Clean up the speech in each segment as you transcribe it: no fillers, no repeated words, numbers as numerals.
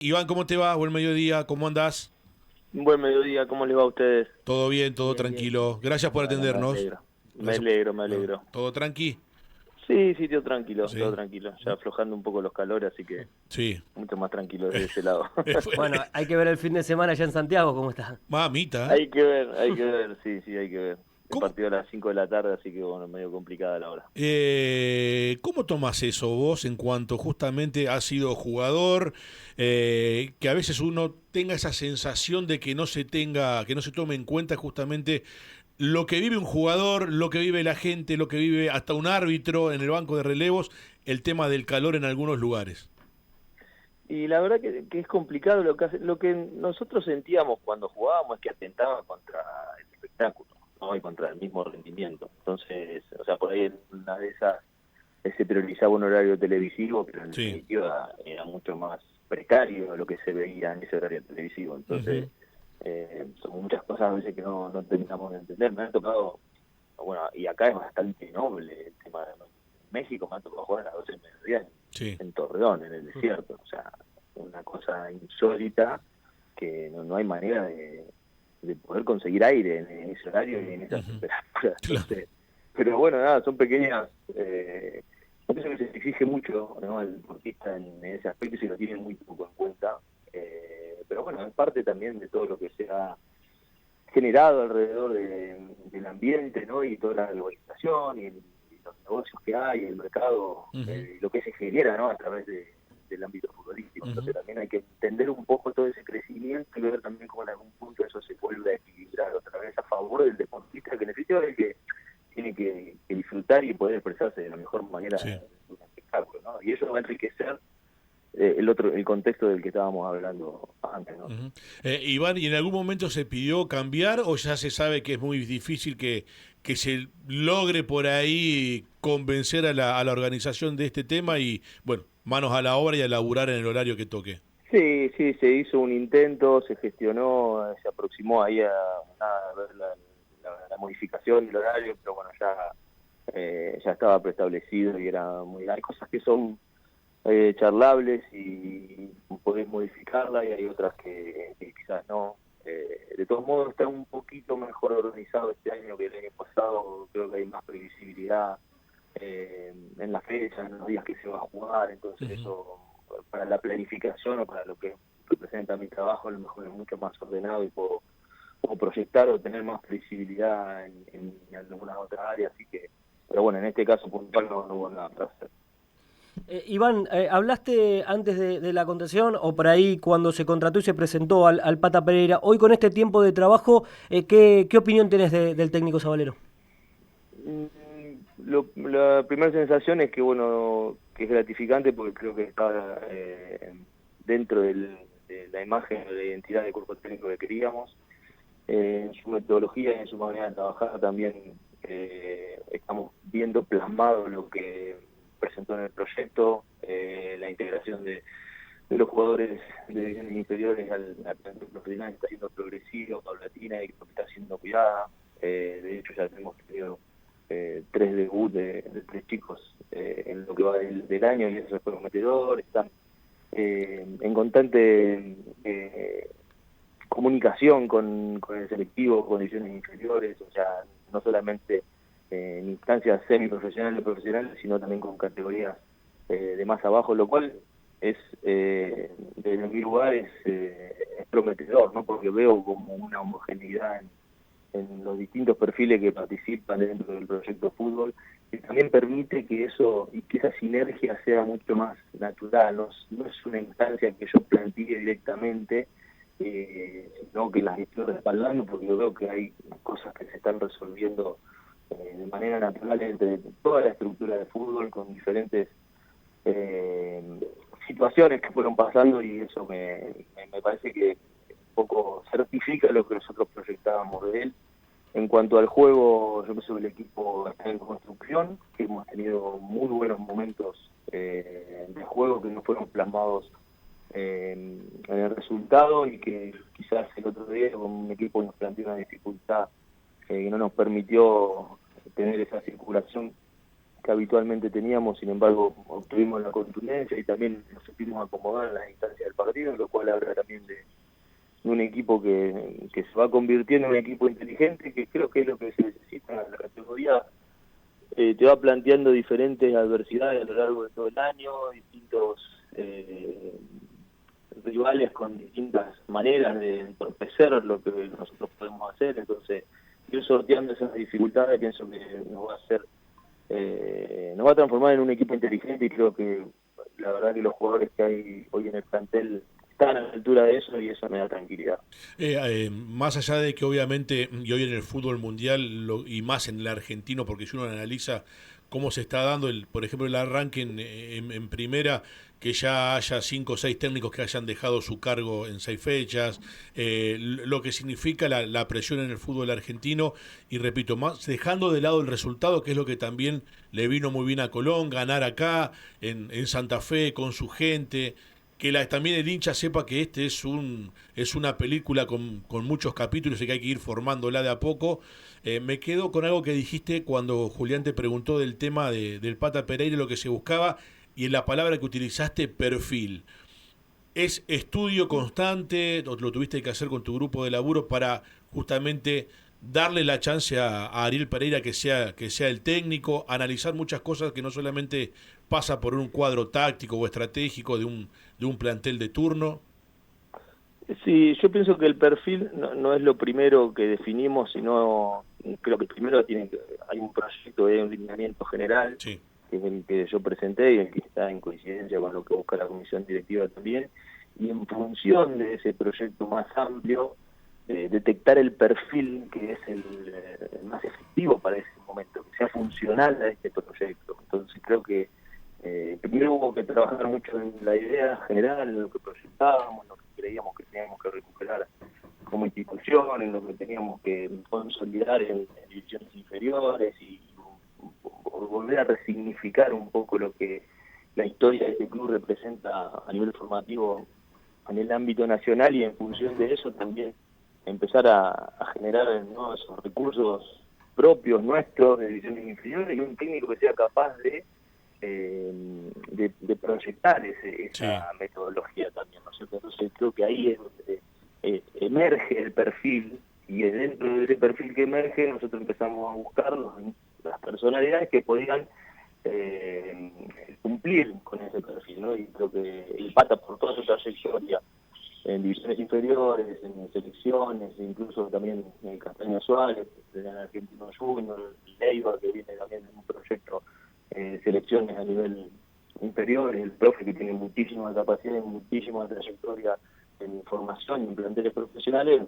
Iván, ¿cómo te va? Buen mediodía, ¿cómo andás? Buen mediodía, ¿cómo les va a ustedes? Todo bien, todo Bien, bien. tranquilo. Gracias por Bueno, me atendernos. alegro. Me Gracias. alegro, me Bueno, alegro. ¿todo tranqui? Sí, sí, todo Sí. tranquilo. Ya aflojando un poco los calores, así que Sí. mucho más tranquilo desde ese lado. Bueno, hay que ver el fin de semana allá en Santiago cómo está. Mamita, ¿eh? Hay que ver, sí, sí, hay que ver. El ¿Cómo, partido a las 5 de la tarde, así que bueno, medio complicada la hora. ¿Cómo tomás eso vos en cuanto justamente has sido jugador? Que a veces uno tenga esa sensación de que no se tenga, que no se tome en cuenta justamente lo que vive un jugador, lo que vive la gente, lo que vive hasta un árbitro en el banco de relevos, el tema del calor en algunos lugares. Y la verdad que es complicado lo que nosotros sentíamos cuando jugábamos es que atentaba contra el espectáculo, ¿no? Y contra el mismo rendimiento. Entonces, o sea, por ahí en una de esas se priorizaba un horario televisivo, pero en Sí. definitiva era mucho más precario lo que se veía en ese horario televisivo. Entonces, Ujú. son muchas cosas a veces que no terminamos de entender. Me ha tocado, bueno, y acá es bastante noble el tema de México, me ha tocado jugar a las 12 del mediodía Sí. en Torreón, en el desierto. O sea, una cosa insólita que no hay manera de poder conseguir aire en ese horario y en esas Ujú. temperaturas. Claro. Entonces, pero bueno, nada, son pequeñas. Yo pienso que se exige mucho, ¿no?, al deportista en ese aspecto y se lo tiene muy poco en cuenta. Pero bueno, es parte también de todo lo que se ha generado alrededor del ambiente, ¿no? Y toda la globalización y los negocios que hay, el mercado, Ujú. lo que se genera, ¿no?, a través del ámbito futbolístico. Entonces Ujú. también hay que entender un poco todo ese crecimiento y ver también cómo en algún punto eso se vuelve a equilibrar otra vez a favor del deportista, que necesita el que tiene que disfrutar y poder expresarse de la mejor manera Sí. en un espectáculo, ¿no? Y eso va a enriquecer el contexto del que estábamos hablando antes, ¿no? Ujú. Iván, ¿y en algún momento se pidió cambiar o ya se sabe que es muy difícil que se logre por ahí convencer a la organización de este tema y, bueno, manos a la obra y a laburar en el horario que toque? Sí, sí, se hizo un intento, se gestionó, se aproximó ahí a ver la modificación del horario, pero bueno, ya estaba preestablecido y era muy... Hay cosas que son charlables y podés modificarla y hay otras que quizás no. De todos modos está un poquito mejor organizado este año que el año pasado, creo que hay más previsibilidad en la fecha, en los días que se va a jugar, entonces Ujú. eso para la planificación o para lo que representa mi trabajo a lo mejor es mucho más ordenado y puedo proyectar o tener más flexibilidad en algunas otras áreas, así que, pero bueno, en este caso puntual no hubo nada para hacer. Iván, hablaste antes de la contratación o por ahí cuando se contrató y se presentó al Pata Pereira. Hoy con este tiempo de trabajo, ¿qué opinión tenés del técnico Sabalero? La primera sensación es que bueno, que es gratificante porque creo que está dentro de la imagen de la identidad del cuerpo técnico que queríamos. En su metodología y en su manera de trabajar también estamos viendo plasmado lo que presentó en el proyecto, la integración de los jugadores de divisiones inferiores al plantel profesional está siendo progresiva, paulatina y creo que está siendo cuidada. De hecho ya hemos tenido tres debuts de tres chicos en lo que va del año y eso es prometedor. Están en constante comunicación con el selectivo, con divisiones inferiores, o sea, no solamente en instancias semiprofesionales, profesionales, sino también con categorías de más abajo, lo cual es, desde mi lugar, es prometedor, ¿no? Porque veo como una homogeneidad en los distintos perfiles que participan dentro del proyecto fútbol, que también permite que eso y que esa sinergia sea mucho más natural, no es una instancia que yo plantee directamente, sino que las estoy respaldando porque yo veo que hay cosas que se están resolviendo de manera natural entre toda la estructura de fútbol con diferentes eh, situaciones que fueron pasando y eso me parece que un poco certifica lo que nosotros proyectábamos de él. En cuanto al juego, yo pienso que el equipo está en construcción, que hemos tenido muy buenos momentos de juego que no fueron plasmados en el resultado y que quizás el otro día con un equipo nos planteó una dificultad que no nos permitió tener esa circulación que habitualmente teníamos. Sin embargo, obtuvimos la contundencia y también nos supimos acomodar en las instancias del partido, lo cual habla también de un equipo que se va convirtiendo en un equipo inteligente, que creo que es lo que se necesita en la categoría. Te va planteando diferentes adversidades a lo largo de todo el año, distintos rivales con distintas maneras de entorpecer lo que nosotros podemos hacer. Entonces, ir sorteando esas dificultades pienso que nos va a hacer, nos va a transformar en un equipo inteligente, y creo que la verdad que los jugadores que hay hoy en el plantel están a la altura de eso, y eso me da tranquilidad. Más allá de que obviamente, y hoy en el fútbol mundial, y más en el argentino, porque si uno analiza cómo se está dando, por ejemplo, el arranque en primera, que ya haya 5 o 6 técnicos que hayan dejado su cargo en 6 fechas, lo que significa la presión en el fútbol argentino, y repito, más dejando de lado el resultado, que es lo que también le vino muy bien a Colón, ganar acá, en Santa Fe, con su gente, que también el hincha sepa que es una película con muchos capítulos y que hay que ir formándola de a poco. Me quedo con algo que dijiste cuando Julián te preguntó del tema del Pata Pereira, lo que se buscaba, y en la palabra que utilizaste, perfil. ¿Es estudio constante, o lo tuviste que hacer con tu grupo de laburo para justamente darle la chance a Ariel Pereira que sea el técnico, analizar muchas cosas, que no solamente pasa por un cuadro táctico o estratégico de un plantel de turno? Sí, yo pienso que el perfil no es lo primero que definimos, sino creo que primero hay un proyecto de un lineamiento general, Sí. que es el que yo presenté y el que está en coincidencia con lo que busca la comisión directiva también, y en función de ese proyecto más amplio, detectar el perfil que es el más efectivo para ese momento, que sea funcional a este proyecto. Entonces creo que primero hubo que trabajar mucho en la idea general, en lo que proyectábamos, lo que creíamos que teníamos que recuperar como institución, en lo que teníamos que consolidar en divisiones inferiores, y volver a resignificar un poco lo que la historia de este club representa a nivel formativo en el ámbito nacional, y en función de eso también empezar a generar, ¿no?, esos recursos propios nuestros de divisiones inferiores, y un técnico que sea capaz de proyectar esa metodología también, ¿no es cierto? Entonces creo que ahí es donde emerge el perfil, y dentro de ese perfil que emerge nosotros empezamos a buscar las personalidades que podían cumplir con ese perfil, ¿no? Y creo que el Pata, por toda su trayectoria en divisiones inferiores, en selecciones, incluso también en Castaño Suárez, en Argentino Junior, Leiva, que viene también en un proyecto selecciones a nivel inferior, el profe que tiene muchísima capacidad y muchísima trayectoria en formación y en planteles profesionales,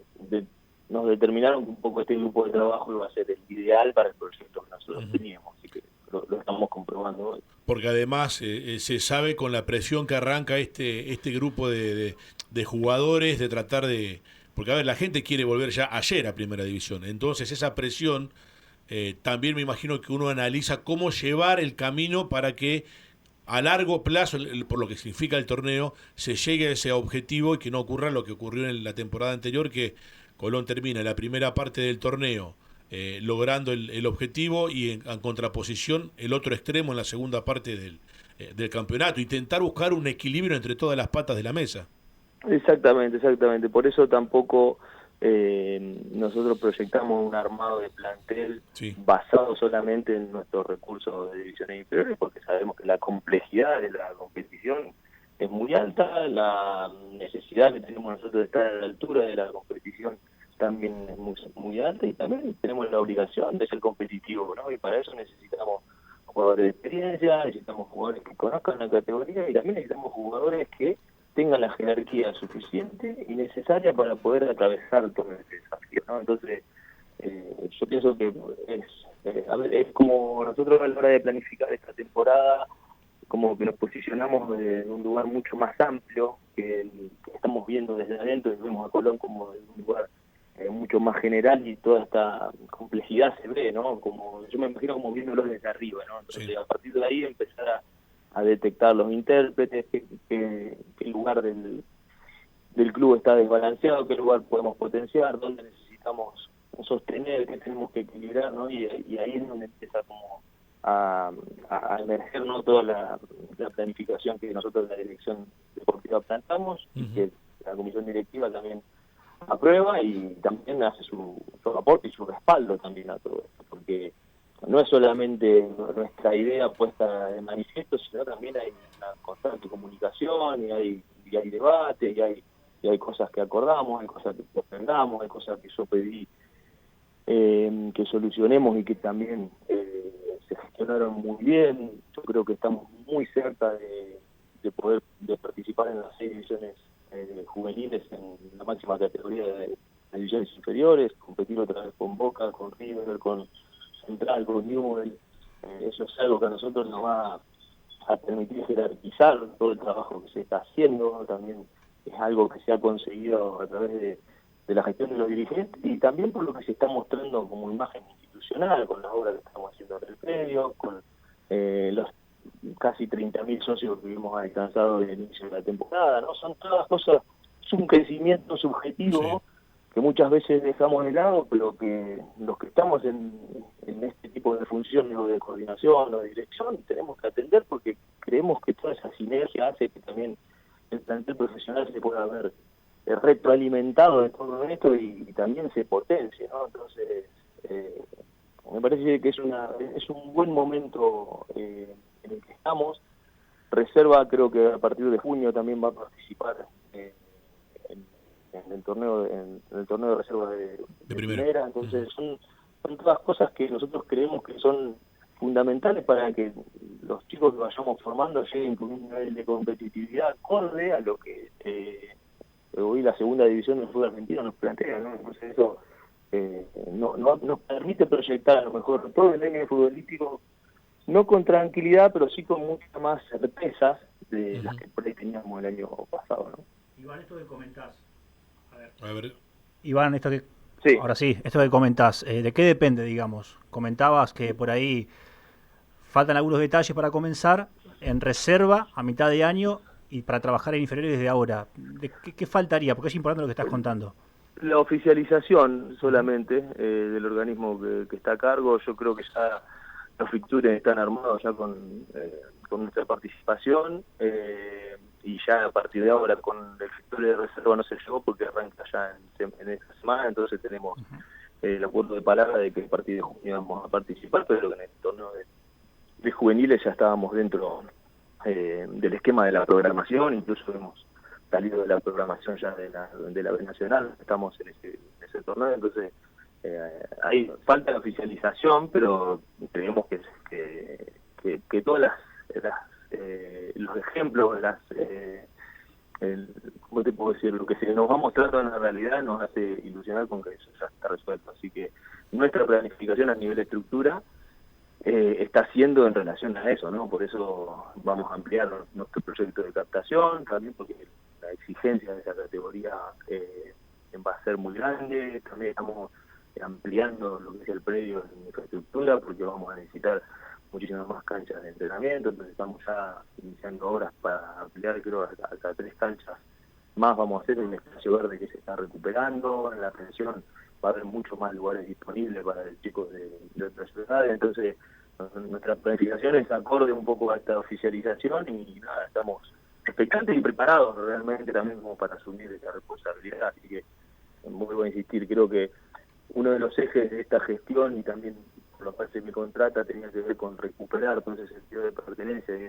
nos determinaron que un poco este grupo de trabajo iba a ser el ideal para el proyecto que nosotros teníamos, así que lo estamos comprobando hoy. Porque además se sabe con la presión que arranca este grupo de jugadores de tratar de... Porque a ver, la gente quiere volver ya ayer a Primera División, entonces esa presión también me imagino que uno analiza cómo llevar el camino para que a largo plazo, por lo que significa el torneo, se llegue a ese objetivo y que no ocurra lo que ocurrió en la temporada anterior, que Colón termina la primera parte del torneo logrando el objetivo, y en contraposición el otro extremo en la segunda parte del campeonato. Intentar buscar un equilibrio entre todas las patas de la mesa. Exactamente. Por eso tampoco nosotros proyectamos un armado de plantel basado solamente en nuestros recursos de divisiones inferiores, porque sabemos que la complejidad de la competición es muy alta, la necesidad que tenemos nosotros de estar a la altura de la competición también es muy alta, y también tenemos la obligación de ser competitivos, ¿no? Y para eso necesitamos jugadores de experiencia, necesitamos jugadores que conozcan la categoría, y también necesitamos jugadores que tengan la jerarquía suficiente y necesaria para poder atravesar todo ese desafío, ¿no? Entonces, yo pienso que es como nosotros a la hora de planificar esta temporada, como que nos posicionamos en un lugar mucho más amplio que estamos viendo desde adentro, y vemos a Colón como en un lugar mucho más general, y toda esta complejidad se ve, ¿no? Como yo me imagino como viéndolo desde arriba, ¿no? Entonces, a partir de ahí empezar a detectar los intérpretes, qué lugar del club está desbalanceado, qué lugar podemos potenciar, dónde necesitamos sostener, qué tenemos que equilibrar, ¿no? Y ahí es donde empieza como a emerger, ¿no?, toda la planificación que nosotros de la dirección deportiva plantamos y que la comisión directiva también aprueba y también hace su aporte y su respaldo también a todo esto, porque no es solamente nuestra idea puesta de manifiesto, sino también hay una constante comunicación y hay debate y hay cosas que acordamos, hay cosas que postergamos, hay cosas que yo pedí que solucionemos y que también se gestionaron muy bien. Yo creo que estamos muy cerca de poder participar en las 6 divisiones juveniles en la máxima categoría de las divisiones inferiores, competir otra vez con Boca, con River, con Central, con Newell. Eso es algo que a nosotros nos va a permitir jerarquizar todo el trabajo que se está haciendo. También es algo que se ha conseguido a través de la gestión de los dirigentes y también por lo que se está mostrando como imagen institucional, con las obras que estamos haciendo en el predio, con los casi 30.000 socios que hemos alcanzado desde el inicio de la temporada, ¿no? Son todas cosas, es un crecimiento subjetivo que muchas veces dejamos de lado, pero que los que estamos en este tipo de funciones o de coordinación o de dirección tenemos que atender porque creemos que toda esa sinergia hace que también el plantel profesional se pueda ver retroalimentado de todo esto y también se potencie, ¿no? Entonces, me parece que es un buen momento en el que estamos. Reserva creo que a partir de junio también va a participar en el torneo de reserva de primera. Entonces son todas cosas que nosotros creemos que son fundamentales para que los chicos que vayamos formando lleguen con un nivel de competitividad acorde a lo que hoy la segunda división del fútbol argentino nos plantea, ¿no? Entonces eso nos permite proyectar a lo mejor todo el año futbolístico, no con tranquilidad, pero sí con muchas más certezas de las que por ahí teníamos el año pasado, ¿no? Iván, esto que comentás, a ver. Iván, esto que sí. Ahora sí, esto que comentás, ¿de qué depende, digamos? Comentabas que por ahí faltan algunos detalles para comenzar en reserva a mitad de año y para trabajar en inferiores desde ahora. ¿Qué faltaría? Porque es importante lo que estás contando. La oficialización solamente del organismo que está a cargo. Yo creo que ya los fixtures están armados ya con nuestra participación y ya a partir de ahora con el fixture de reserva no se llegó porque arranca ya en esta semana, entonces tenemos el acuerdo de palabra de que a partir de junio vamos a participar, pero que en el torneo de juveniles ya estábamos dentro del esquema de la programación, incluso hemos salido de la programación ya de la B Nacional, estamos en ese torneo, entonces hay falta de oficialización, pero creemos que todas los ejemplos, ¿cómo te puedo decir? Lo que se nos va mostrando en la realidad nos hace ilusionar con que eso ya está resuelto, así que nuestra planificación a nivel de estructura está haciendo en relación a eso, ¿no? Por eso vamos a ampliar nuestro proyecto de captación, también porque la exigencia de esa categoría va a ser muy grande. También estamos ampliando lo que es el predio en infraestructura porque vamos a necesitar muchísimas más canchas de entrenamiento, entonces estamos ya iniciando obras para ampliar, creo, hasta 3 canchas más vamos a hacer en el espacio verde que se está recuperando. En la pensión va a haber muchos más lugares disponibles para los chicos de otras ciudades, entonces nuestra planificación es acorde un poco a esta oficialización y nada, estamos expectantes y preparados realmente también como para asumir esa responsabilidad, así que vuelvo a insistir, creo que uno de los ejes de esta gestión y también por lo cual se me contrata tenía que ver con recuperar todo ese sentido de pertenencia y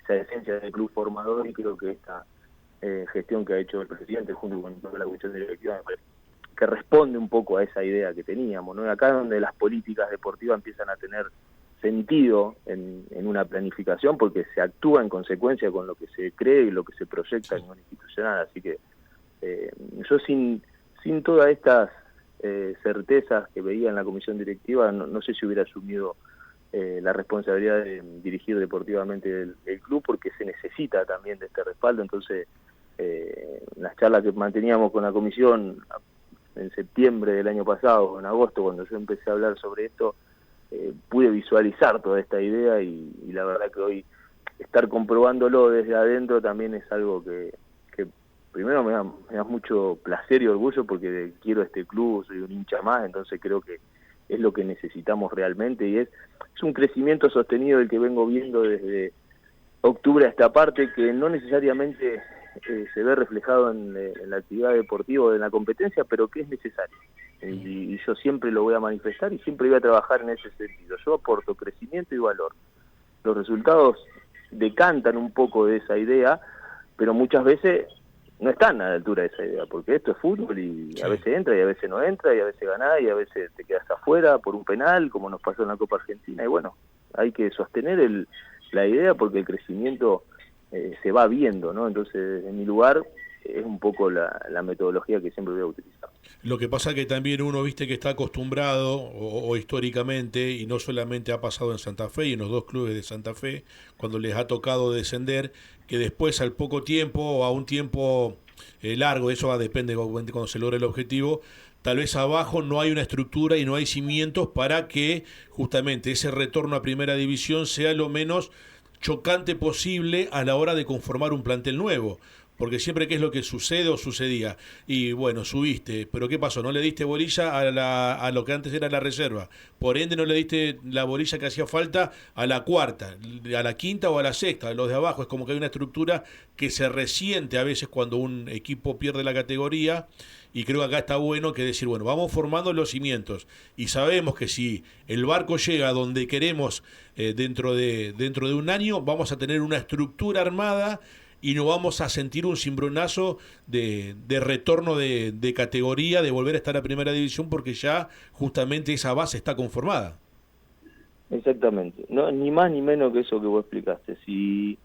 esa esencia del club formador, y creo que esta gestión que ha hecho el presidente junto con toda la comisión directiva me parece que responde un poco a esa idea que teníamos, ¿no? Acá donde las políticas deportivas empiezan a tener sentido en una planificación porque se actúa en consecuencia con lo que se cree y lo que se proyecta en una institucional, así que yo sin todas estas certezas que veía en la comisión directiva no sé si hubiera asumido la responsabilidad de dirigir deportivamente el club, porque se necesita también de este respaldo. Entonces las charlas que manteníamos con la comisión en septiembre del año pasado, en agosto, cuando yo empecé a hablar sobre esto, pude visualizar toda esta idea y la verdad que hoy estar comprobándolo desde adentro también es algo que primero me da mucho placer y orgullo porque quiero este club, soy un hincha más, entonces creo que es lo que necesitamos realmente, y es un crecimiento sostenido el que vengo viendo desde octubre a esta parte, que no necesariamente se ve reflejado en la actividad deportiva o en la competencia, pero que es necesario. Y yo siempre lo voy a manifestar y siempre voy a trabajar en ese sentido. Yo aporto crecimiento y valor. Los resultados decantan un poco de esa idea, pero muchas veces no están a la altura de esa idea, porque esto es fútbol y a veces entra y a veces no entra, y a veces ganás y a veces te quedas afuera por un penal, como nos pasó en la Copa Argentina. Y bueno, hay que sostener la idea porque el crecimiento se va viendo, ¿no? Entonces, en mi lugar, es un poco la metodología que siempre voy a utilizar. Lo que pasa que también uno, viste, que está acostumbrado, o históricamente, y no solamente ha pasado en Santa Fe y en los dos clubes de Santa Fe, cuando les ha tocado descender, que después al poco tiempo o a un tiempo largo, eso va, depende cuando se logra el objetivo, tal vez abajo no hay una estructura y no hay cimientos para que justamente ese retorno a primera división sea lo menos chocante posible a la hora de conformar un plantel nuevo. Porque siempre, ¿qué es lo que sucede o sucedía? Y bueno, subiste, pero ¿qué pasó? No le diste bolilla a lo que antes era la reserva. Por ende, no le diste la bolilla que hacía falta a la cuarta, a la quinta o a la sexta. A los de abajo es como que hay una estructura que se resiente a veces cuando un equipo pierde la categoría. Y creo que acá está bueno que decir, bueno, vamos formando los cimientos. Y sabemos que si el barco llega a donde queremos dentro de un año, vamos a tener una estructura armada y no vamos a sentir un cimbronazo de retorno de categoría, de volver a estar a primera división, porque ya justamente esa base está conformada. Exactamente, no, ni más ni menos que eso que vos explicaste. Si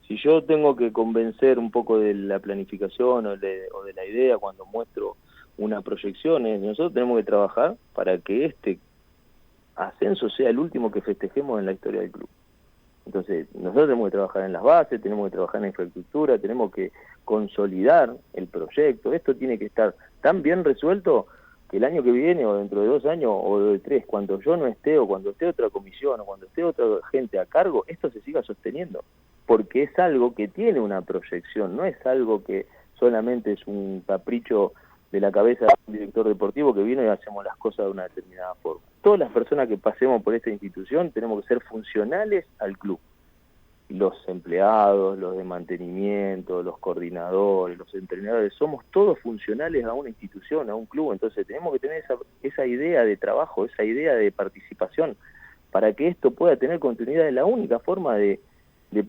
yo tengo que convencer un poco de la planificación o de la idea cuando muestro una proyección, nosotros tenemos que trabajar para que este ascenso sea el último que festejemos en la historia del club. Entonces, nosotros tenemos que trabajar en las bases, tenemos que trabajar en la infraestructura, tenemos que consolidar el proyecto. Esto tiene que estar tan bien resuelto que el año que viene, o dentro de 2 años, o de 3, cuando yo no esté, o cuando esté otra comisión, o cuando esté otra gente a cargo, esto se siga sosteniendo. Porque es algo que tiene una proyección, no es algo que solamente es un capricho de la cabeza de un director deportivo que viene y hacemos las cosas de una determinada forma. Todas las personas que pasemos por esta institución tenemos que ser funcionales al club. Los empleados, los de mantenimiento, los coordinadores, los entrenadores, somos todos funcionales a una institución, a un club. Entonces tenemos que tener esa idea de trabajo, esa idea de participación, para que esto pueda tener continuidad. La única forma de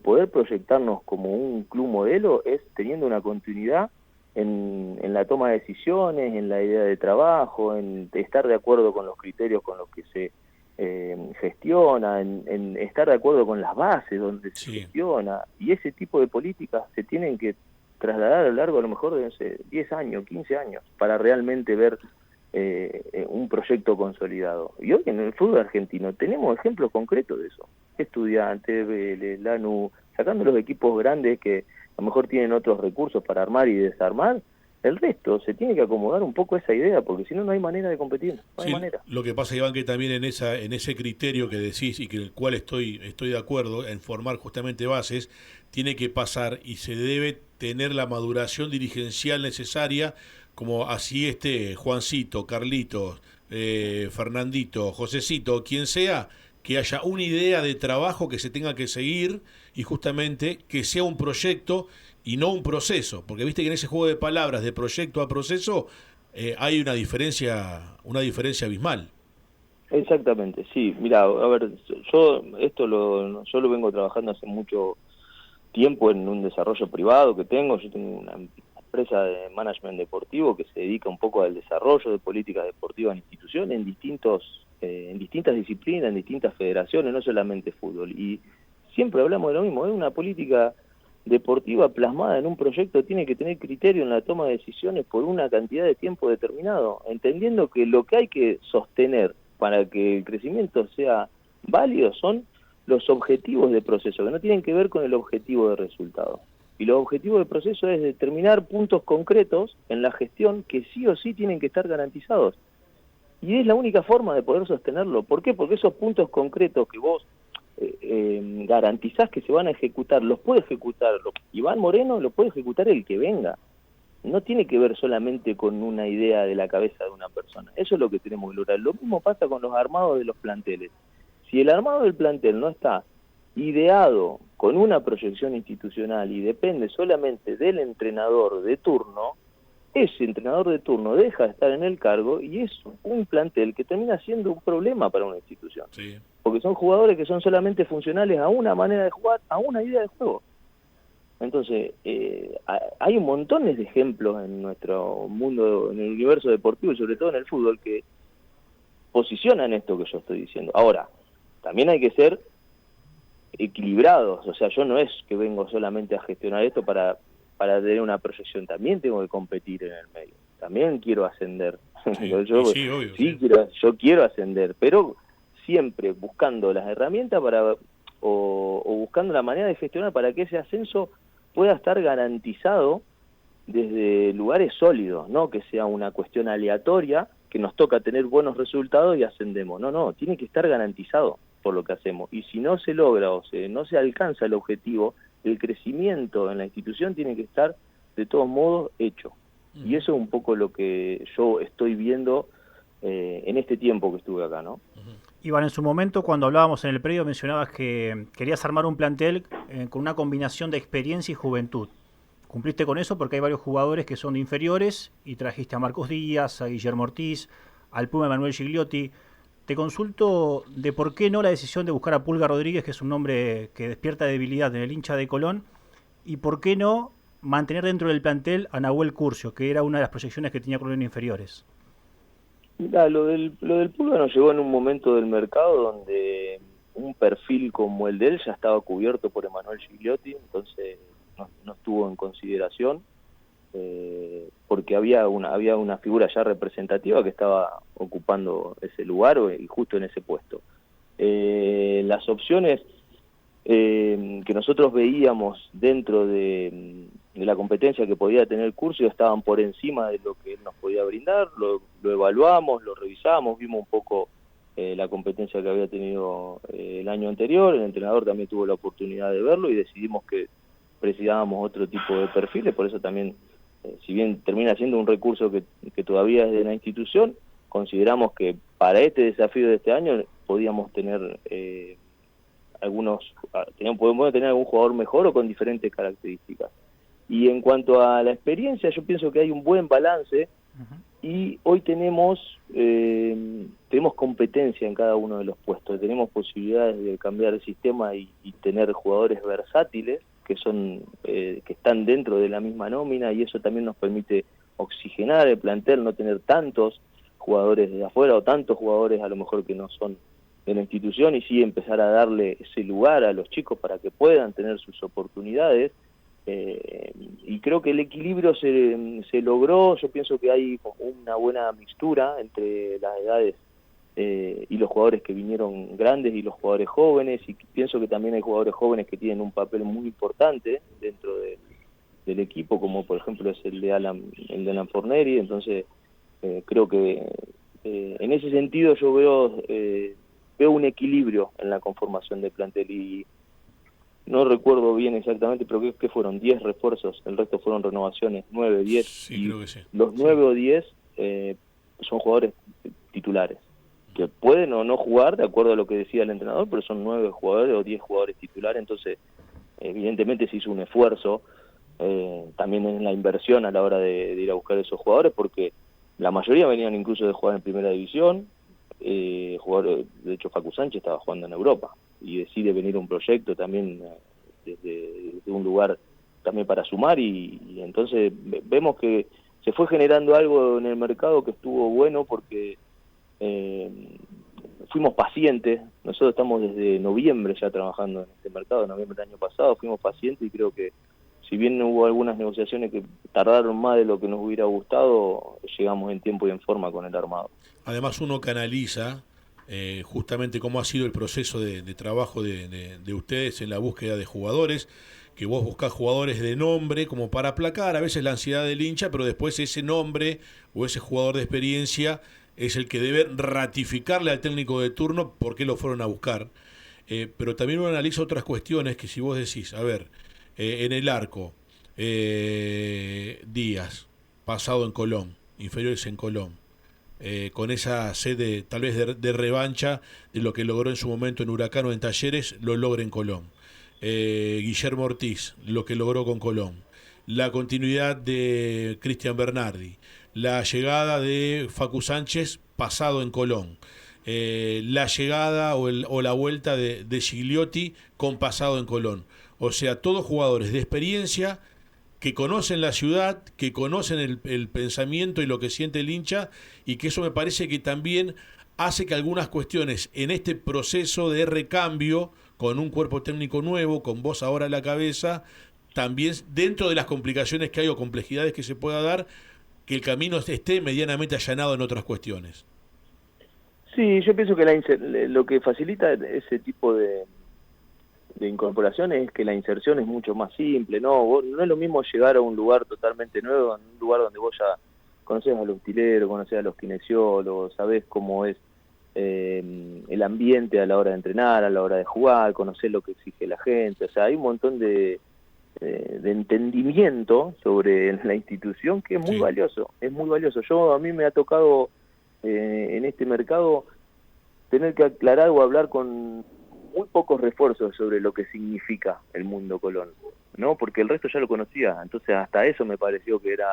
poder proyectarnos como un club modelo es teniendo una continuidad en la toma de decisiones, en la idea de trabajo, en estar de acuerdo con los criterios con los que se gestiona, en estar de acuerdo con las bases donde se gestiona, y ese tipo de políticas se tienen que trasladar a lo largo a lo mejor de 10 años, 15 años, para realmente ver un proyecto consolidado. Y hoy en el fútbol argentino tenemos ejemplos concretos de eso. Estudiantes, Vélez, Lanús, sacando los equipos grandes que a lo mejor tienen otros recursos para armar y desarmar, el resto se tiene que acomodar un poco a esa idea, porque si no, no hay manera de competir, no hay manera. Lo que pasa, Iván, que también en ese criterio que decís y que el cual estoy de acuerdo en formar justamente bases, tiene que pasar y se debe tener la maduración dirigencial necesaria, como así Juancito, Carlitos, Fernandito, Josecito, quien sea, que haya una idea de trabajo que se tenga que seguir y justamente que sea un proyecto y no un proceso, porque viste que en ese juego de palabras de proyecto a proceso hay una diferencia abismal. Exactamente, sí. Mira, a ver, yo lo vengo trabajando hace mucho tiempo en un desarrollo privado que tengo. Yo tengo una empresa de management deportivo que se dedica un poco al desarrollo de políticas deportivas en instituciones, en distintas disciplinas, en distintas federaciones, no solamente fútbol. Y siempre hablamos de lo mismo, es una política deportiva plasmada en un proyecto, tiene que tener criterio en la toma de decisiones por una cantidad de tiempo determinado, entendiendo que lo que hay que sostener para que el crecimiento sea válido son los objetivos de proceso, que no tienen que ver con el objetivo de resultado. Y los objetivos de proceso es determinar puntos concretos en la gestión que sí o sí tienen que estar garantizados. Y es la única forma de poder sostenerlo. ¿Por qué? Porque esos puntos concretos que vos garantizás que se van a ejecutar, los puede ejecutar Iván Moreno, lo puede ejecutar el que venga. no tiene que ver solamente con una idea de la cabeza de una persona. Eso es lo que tenemos que lograr. Lo mismo pasa con los armados de los planteles. Si el armado del plantel no está ideado con una proyección institucional y depende solamente del entrenador de turno, ese entrenador de turno deja de estar en el cargo y es un plantel que termina siendo un problema para una institución. Sí. Porque son jugadores que son solamente funcionales a una manera de jugar, a una idea de juego. Entonces, hay un montón de ejemplos en nuestro mundo, en el universo deportivo y sobre todo en el fútbol, que posicionan esto que yo estoy diciendo. Ahora, también hay que ser equilibrados, o sea, yo no es que vengo solamente a gestionar esto para tener una proyección, también tengo que competir en el medio, también quiero ascender. Sí, sí, obvio, sí. Yo quiero ascender, pero siempre buscando las herramientas o buscando la manera de gestionar para que ese ascenso pueda estar garantizado desde lugares sólidos, no que sea una cuestión aleatoria, que nos toca tener buenos resultados y ascendemos. No, tiene que estar garantizado por lo que hacemos. Y si no se logra o no se alcanza el objetivo, el crecimiento en la institución tiene que estar de todos modos hecho. Y eso es un poco lo que yo estoy viendo en este tiempo que estuve acá, ¿no? Iván, en su momento, cuando hablábamos en el predio, mencionabas que querías armar un plantel con una combinación de experiencia y juventud. Cumpliste con eso porque hay varios jugadores que son de inferiores y trajiste a Marcos Díaz, a Guillermo Ortiz, al Puma Emanuel Gigliotti. Te consulto de por qué no la decisión de buscar a Pulga Rodríguez, que es un nombre que despierta debilidad en el hincha de Colón, y por qué no mantener dentro del plantel a Nahuel Curcio, que era una de las proyecciones que tenía Colón en inferiores. Mirá, lo del Pulga nos llegó en un momento del mercado donde un perfil como el de él ya estaba cubierto por Emanuel Gigliotti, entonces no estuvo en consideración, porque había una figura ya representativa que estaba ocupando ese lugar y justo en ese puesto. Las opciones que nosotros veíamos dentro de la competencia que podía tener Curcio estaban por encima de lo que él nos podía brindar, lo evaluamos, lo revisamos, vimos un poco la competencia que había tenido el año anterior, el entrenador también tuvo la oportunidad de verlo y decidimos que precisábamos otro tipo de perfiles, por eso también, si bien termina siendo un recurso que todavía es de la institución, consideramos que para este desafío de este año podíamos tener podemos tener algún jugador mejor o con diferentes características. Y en cuanto a la experiencia, yo pienso que hay un buen balance y hoy tenemos competencia en cada uno de los puestos, tenemos posibilidades de cambiar el sistema y tener jugadores versátiles que están dentro de la misma nómina, y eso también nos permite oxigenar el plantel, no tener tantos jugadores de afuera o tantos jugadores a lo mejor que no son de la institución, y sí empezar a darle ese lugar a los chicos para que puedan tener sus oportunidades. Y creo que el equilibrio se logró. Yo pienso que hay una buena mixtura entre las edades y los jugadores que vinieron grandes y los jugadores jóvenes, y pienso que también hay jugadores jóvenes que tienen un papel muy importante dentro del equipo, como por ejemplo es el de Alan Forneri. Entonces creo que en ese sentido yo veo un equilibrio en la conformación del plantel, y no recuerdo bien exactamente, pero creo que fueron 10 refuerzos, el resto fueron renovaciones, 9, 10, sí, creo que sí. Los 9 o 10 son jugadores titulares, que pueden o no jugar de acuerdo a lo que decía el entrenador, pero son 9 jugadores o 10 jugadores titulares. Entonces evidentemente se hizo un esfuerzo también en la inversión a la hora de ir a buscar esos jugadores, porque la mayoría venían incluso de jugar en primera división. Jugadores, de hecho Facu Sánchez estaba jugando en Europa y decide venir a un proyecto también desde un lugar también para sumar, y entonces vemos que se fue generando algo en el mercado que estuvo bueno, porque fuimos pacientes. Nosotros estamos desde noviembre ya trabajando en este mercado, noviembre del año pasado, fuimos pacientes, y creo que si bien hubo algunas negociaciones que tardaron más de lo que nos hubiera gustado, llegamos en tiempo y en forma con el armado. Además uno canaliza justamente cómo ha sido el proceso de trabajo de ustedes en la búsqueda de jugadores, que vos buscás jugadores de nombre como para aplacar a veces la ansiedad del hincha, pero después ese nombre o ese jugador de experiencia es el que debe ratificarle al técnico de turno por qué lo fueron a buscar. Pero también uno analiza otras cuestiones que si vos decís, a ver, en el arco, Díaz, pasado en Colón, inferiores en Colón. Con esa sed tal vez de revancha de lo que logró en su momento en Huracán o en Talleres, lo logra en Colón. Guillermo Ortiz, lo que logró con Colón. La continuidad de Cristian Bernardi, la llegada de Facu Sánchez pasado en Colón, la llegada o la vuelta de Gigliotti con pasado en Colón. O sea, todos jugadores de experiencia que conocen la ciudad, que conocen el pensamiento y lo que siente el hincha, y que eso me parece que también hace que algunas cuestiones en este proceso de recambio, con un cuerpo técnico nuevo, con vos ahora a la cabeza, también dentro de las complicaciones que hay o complejidades que se pueda dar, que el camino esté medianamente allanado en otras cuestiones. Sí, yo pienso que lo que facilita ese tipo de incorporaciones es que la inserción es mucho más simple, ¿no? No es lo mismo llegar a un lugar totalmente nuevo, a un lugar donde vos ya conocés a los utileros, conocés a los kinesiólogos, sabés cómo es el ambiente a la hora de entrenar, a la hora de jugar, conocés lo que exige la gente, o sea, hay un montón de entendimiento sobre la institución que es muy valioso, es muy valioso. A mí me ha tocado en este mercado tener que aclarar o hablar con muy pocos refuerzos sobre lo que significa el mundo Colón, ¿no? Porque el resto ya lo conocía, entonces hasta eso me pareció que era,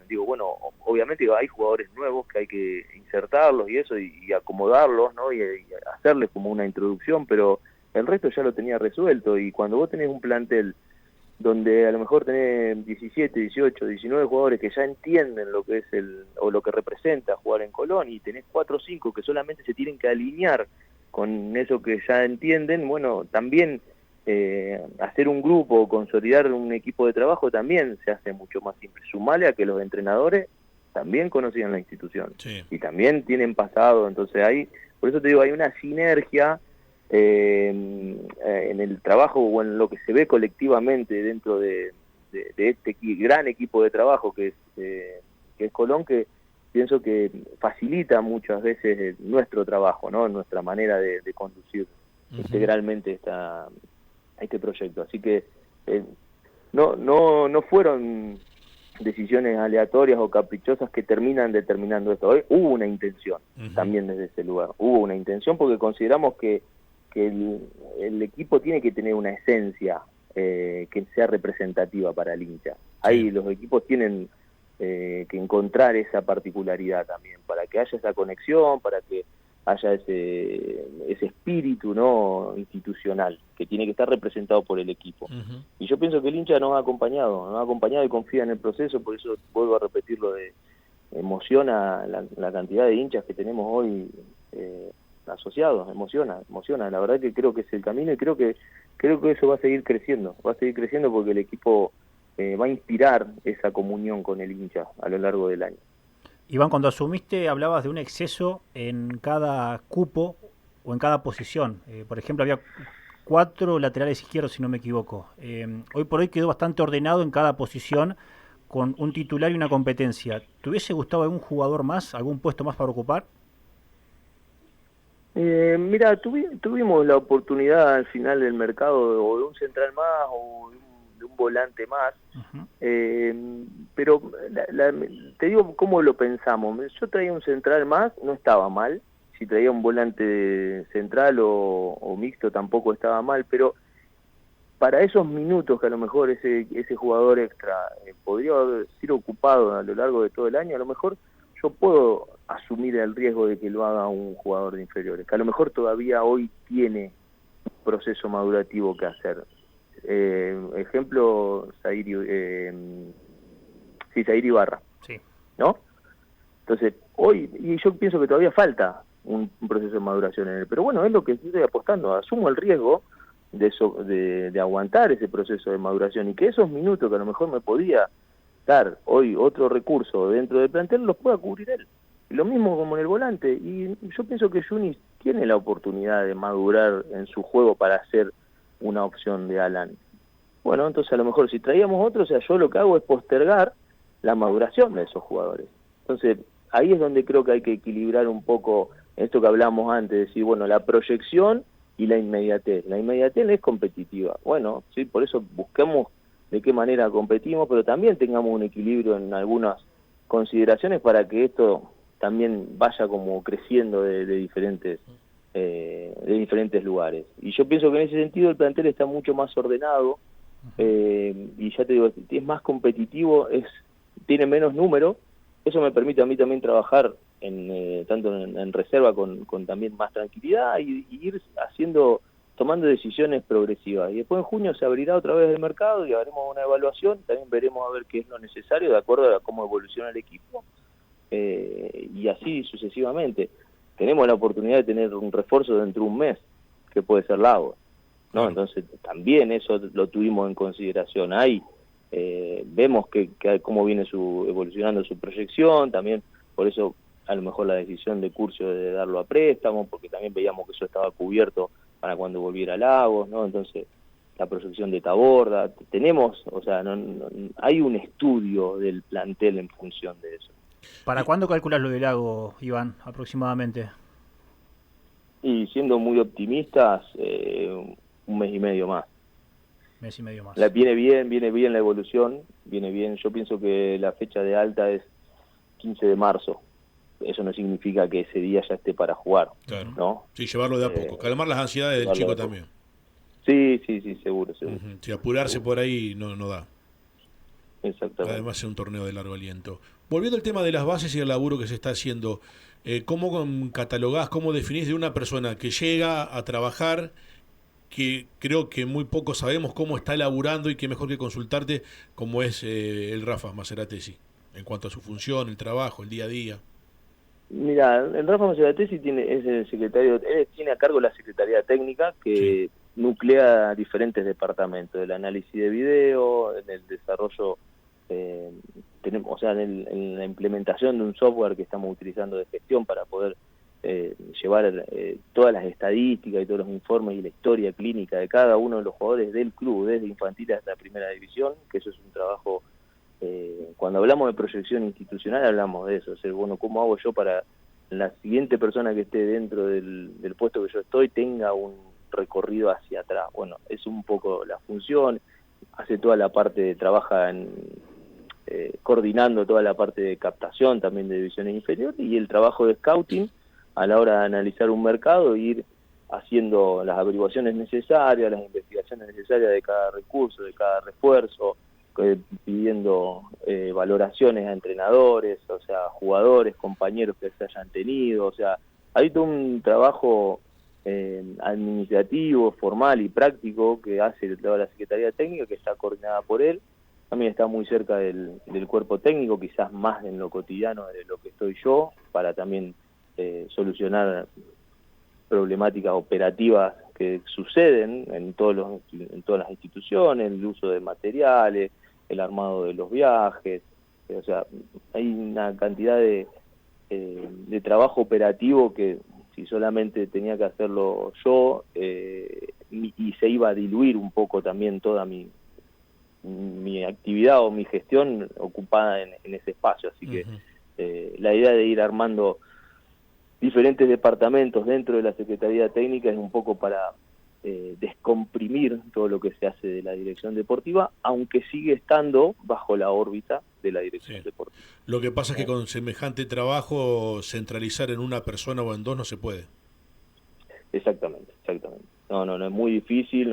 digo, bueno, obviamente hay jugadores nuevos que hay que insertarlos y eso, y acomodarlos, ¿no? Y hacerles como una introducción, pero el resto ya lo tenía resuelto, y cuando vos tenés un plantel donde a lo mejor tenés 17, 18, 19 jugadores que ya entienden lo que es o lo que representa jugar en Colón, y tenés 4 o 5 que solamente se tienen que alinear con eso que ya entienden, bueno, también hacer un grupo, consolidar un equipo de trabajo también se hace mucho más simple. Sumale a que los entrenadores también conocían la institución, y también tienen pasado, entonces por eso te digo, hay una sinergia en el trabajo o en lo que se ve colectivamente dentro de este gran equipo de trabajo que es Colón, que pienso que facilita muchas veces nuestro trabajo, ¿no? Nuestra manera de conducir integralmente este proyecto. Así que no fueron decisiones aleatorias o caprichosas que terminan determinando esto. Hoy hubo una intención también desde ese lugar. Hubo una intención porque consideramos que el equipo tiene que tener una esencia que sea representativa para el hincha. Ahí los equipos tienen que encontrar esa particularidad también, para que haya esa conexión, para que haya ese espíritu, ¿no?, institucional, que tiene que estar representado por el equipo. Y yo pienso que el hincha nos ha acompañado y confía en el proceso, por eso vuelvo a repetirlo, emociona la cantidad de hinchas que tenemos hoy asociados, emociona, la verdad que creo que es el camino, y creo que eso va a seguir creciendo porque el equipo va a inspirar esa comunión con el hincha a lo largo del año. Iván, cuando asumiste hablabas de un exceso en cada cupo o en cada posición. Por ejemplo, había 4 laterales izquierdos, si no me equivoco. Hoy por hoy quedó bastante ordenado en cada posición, con un titular y una competencia. ¿Te hubiese gustado algún jugador más, algún puesto más para ocupar? Mira, tuvimos la oportunidad al final del mercado o de un central más o de un volante más, pero te digo cómo lo pensamos. Yo traía un central más, no estaba mal. Si traía un volante central o mixto tampoco estaba mal, pero para esos minutos que a lo mejor ese jugador extra podría haber sido ocupado a lo largo de todo el año, a lo mejor yo puedo asumir el riesgo de que lo haga un jugador de inferiores, que a lo mejor todavía hoy tiene un proceso madurativo que hacer. Ejemplo, Zaire Ibarra, ¿no? Entonces, hoy, y yo pienso que todavía falta un proceso de maduración en él, pero bueno, es lo que estoy apostando, asumo el riesgo de aguantar ese proceso de maduración, y que esos minutos que a lo mejor me podía dar hoy otro recurso dentro del plantel los pueda cubrir él. Y lo mismo como en el volante, y yo pienso que Yunis tiene la oportunidad de madurar en su juego para ser una opción de Alan. Bueno, entonces a lo mejor si traíamos otro, o sea, yo lo que hago es postergar la maduración de esos jugadores. Entonces ahí es donde creo que hay que equilibrar un poco esto que hablamos antes, decir, bueno, la proyección y la inmediatez. La inmediatez es competitiva. Bueno, sí, por eso busquemos de qué manera competimos, pero también tengamos un equilibrio en algunas consideraciones para que esto también vaya como creciendo de diferentes lugares. Y yo pienso que en ese sentido el plantel está mucho más ordenado, y ya te digo, es más competitivo, tiene menos número. Eso me permite a mí también trabajar tanto en reserva con también más tranquilidad y ir tomando decisiones progresivas. Y después en junio se abrirá otra vez el mercado y haremos una evaluación, también veremos a ver qué es lo necesario de acuerdo a cómo evoluciona el equipo, y así sucesivamente. Tenemos la oportunidad de tener un refuerzo dentro de un mes, que puede ser Lagos, ¿no? Entonces también eso lo tuvimos en consideración. Ahí vemos cómo viene evolucionando su proyección, también por eso a lo mejor la decisión de Curcio de darlo a préstamo, porque también veíamos que eso estaba cubierto para cuando volviera a Lagos, ¿no? Entonces la proyección de Taborda, tenemos, o sea, hay un estudio del plantel en función de eso. ¿Para cuándo calculas lo del Lago, Iván, aproximadamente? Y siendo muy optimistas, un mes y medio más. Mes y medio más. Viene bien la evolución, viene bien. Yo pienso que la fecha de alta es 15 de marzo. Eso no significa que ese día ya esté para jugar, claro, ¿no? Sí, llevarlo de a poco, calmar las ansiedades del chico también. Sí, seguro. Si apurarse por ahí no da. Exactamente. Además es un torneo de largo aliento. Volviendo al tema de las bases y el laburo que se está haciendo, ¿cómo catalogás, cómo definís de una persona que llega a trabajar, que creo que muy poco sabemos cómo está laburando y que mejor que consultarte, como es el Rafa Maceratesi, en cuanto a su función, el trabajo, el día a día? Mira, el Rafa Maceratesi es el secretario, él tiene a cargo la Secretaría Técnica que nuclea diferentes departamentos, el análisis de video, en el desarrollo, tenemos, o sea, en la implementación de un software que estamos utilizando de gestión para poder llevar todas las estadísticas y todos los informes y la historia clínica de cada uno de los jugadores del club, desde infantil hasta primera división, que eso es un trabajo. Cuando hablamos de proyección institucional hablamos de eso, o sea, bueno, ¿cómo hago yo para la siguiente persona que esté dentro del puesto que yo estoy tenga un recorrido hacia atrás? Bueno, es un poco la función, hace toda la parte, trabaja coordinando toda la parte de captación también de divisiones inferiores y el trabajo de scouting a la hora de analizar un mercado, ir haciendo las averiguaciones necesarias, las investigaciones necesarias de cada recurso, de cada refuerzo, pidiendo valoraciones a entrenadores, o sea, jugadores, compañeros que se hayan tenido, o sea, hay todo un trabajo administrativo, formal y práctico que hace toda la Secretaría Técnica, que está coordinada por él. También está muy cerca del cuerpo técnico, quizás más en lo cotidiano de lo que estoy yo, para también solucionar problemáticas operativas que suceden en todas las instituciones, el uso de materiales, el armado de los viajes, o sea, hay una cantidad de trabajo operativo que si solamente tenía que hacerlo yo, y se iba a diluir un poco también toda mi actividad o mi gestión ocupada en ese espacio, así que la idea de ir armando diferentes departamentos dentro de la Secretaría Técnica es un poco para descomprimir todo lo que se hace de la dirección deportiva, aunque sigue estando bajo la órbita de la dirección deportiva. Lo que pasa es que con semejante trabajo centralizar en una persona o en dos no se puede. Exactamente. No, es muy difícil.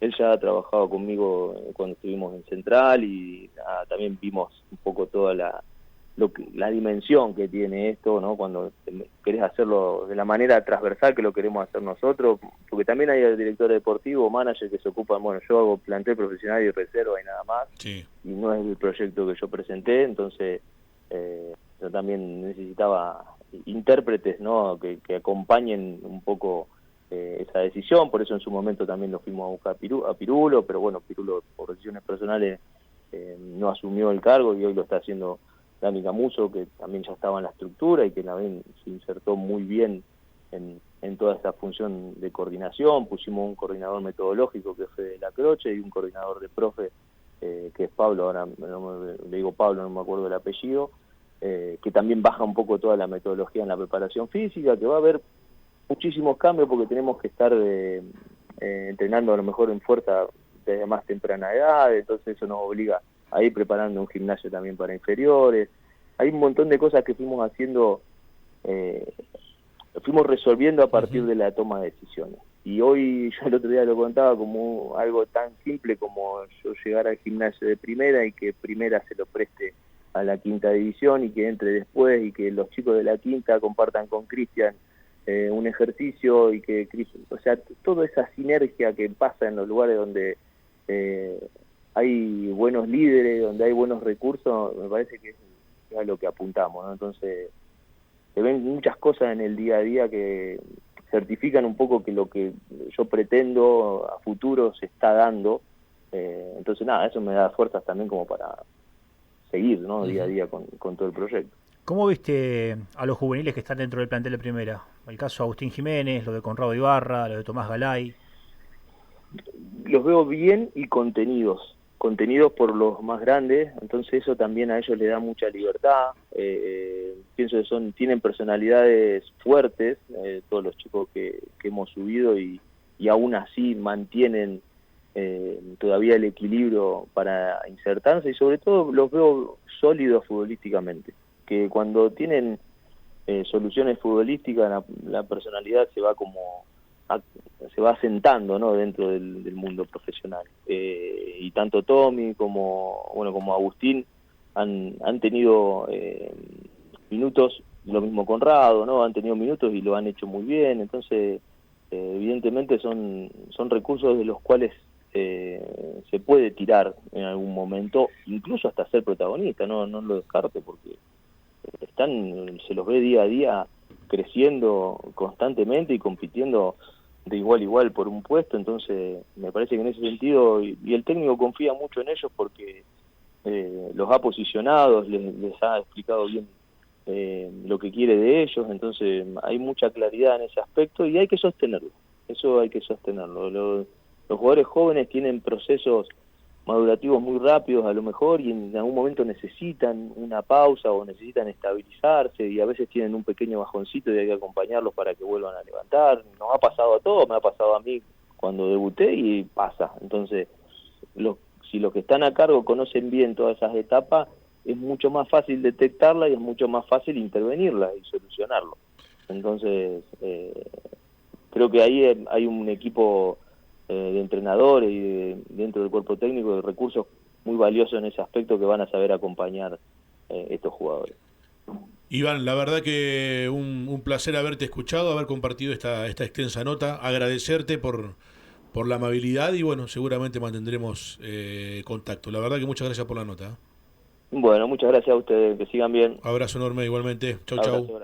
Él ya ha trabajado conmigo cuando estuvimos en Central y también vimos un poco toda la dimensión que tiene esto, ¿no? Cuando querés hacerlo de la manera transversal que lo queremos hacer nosotros, porque también hay el director deportivo, manager que se ocupan, bueno, yo hago plantel profesional y reserva y nada más, y no es el proyecto que yo presenté, entonces yo también necesitaba intérpretes, ¿no? que acompañen un poco esa decisión, por eso en su momento también lo fuimos a buscar a Pirulo, pero bueno, Pirulo por decisiones personales no asumió el cargo y hoy lo está haciendo Dani Camuso, que también ya estaba en la estructura y que también se insertó muy bien en toda esta función de coordinación. Pusimos un coordinador metodológico que fue de la Croce y un coordinador de profe que es Pablo, ahora le digo Pablo, no me acuerdo del apellido, que también baja un poco toda la metodología en la preparación física, que va a haber muchísimos cambios porque tenemos que estar entrenando a lo mejor en fuerza desde más temprana edad, entonces eso nos obliga a ir preparando un gimnasio también para inferiores, hay un montón de cosas que fuimos haciendo, fuimos resolviendo a partir de la toma de decisiones. Y hoy, yo el otro día lo contaba como algo tan simple como yo llegar al gimnasio de primera y que primera se lo preste a la quinta división y que entre después y que los chicos de la quinta compartan con Cristian un ejercicio y que, o sea, toda esa sinergia que pasa en los lugares donde hay buenos líderes, donde hay buenos recursos, me parece que es a lo que apuntamos, ¿no? Entonces, se ven muchas cosas en el día a día que certifican un poco que lo que yo pretendo a futuro se está dando. Entonces, nada, eso me da fuerzas también como para seguir, ¿no? Día a día con todo el proyecto. ¿Cómo viste a los juveniles que están dentro del plantel de primera? El caso de Agustín Jiménez, lo de Conrado Ibarra, lo de Tomás Galay. Los veo bien y contenidos por los más grandes, entonces eso también a ellos les da mucha libertad. Pienso que tienen personalidades fuertes, todos los chicos que hemos subido y aún así mantienen todavía el equilibrio para insertarse, y sobre todo los veo sólidos futbolísticamente, que cuando tienen soluciones futbolísticas la personalidad se va asentando, ¿no? Dentro del mundo profesional, y tanto Tommy como Agustín han tenido minutos, lo mismo Conrado, ¿no? Han tenido minutos y lo han hecho muy bien. Entonces evidentemente son recursos de los cuales se puede tirar en algún momento, incluso hasta ser protagonista, no lo descarte, porque se los ve día a día creciendo constantemente y compitiendo de igual a igual por un puesto. Entonces me parece que en ese sentido, y el técnico confía mucho en ellos porque los ha posicionado, les ha explicado bien lo que quiere de ellos. Entonces hay mucha claridad en ese aspecto y hay que sostenerlo, eso hay que sostenerlo. Los jugadores jóvenes tienen procesos madurativos muy rápidos a lo mejor, y en algún momento necesitan una pausa o necesitan estabilizarse, y a veces tienen un pequeño bajoncito y hay que acompañarlos para que vuelvan a levantar. Nos ha pasado a todos, me ha pasado a mí cuando debuté y pasa. Entonces, si los que están a cargo conocen bien todas esas etapas, es mucho más fácil detectarla y es mucho más fácil intervenirla y solucionarlo. Entonces, creo que ahí hay un equipo de entrenadores y dentro del cuerpo técnico de recursos muy valiosos en ese aspecto, que van a saber acompañar estos jugadores. Iván, la verdad que un placer haberte escuchado, haber compartido esta extensa nota, agradecerte por la amabilidad y bueno, seguramente mantendremos contacto. La verdad que muchas gracias por la nota. Bueno, muchas gracias a ustedes, que sigan bien. Abrazo enorme igualmente. Chau, Abrazo chau. grande.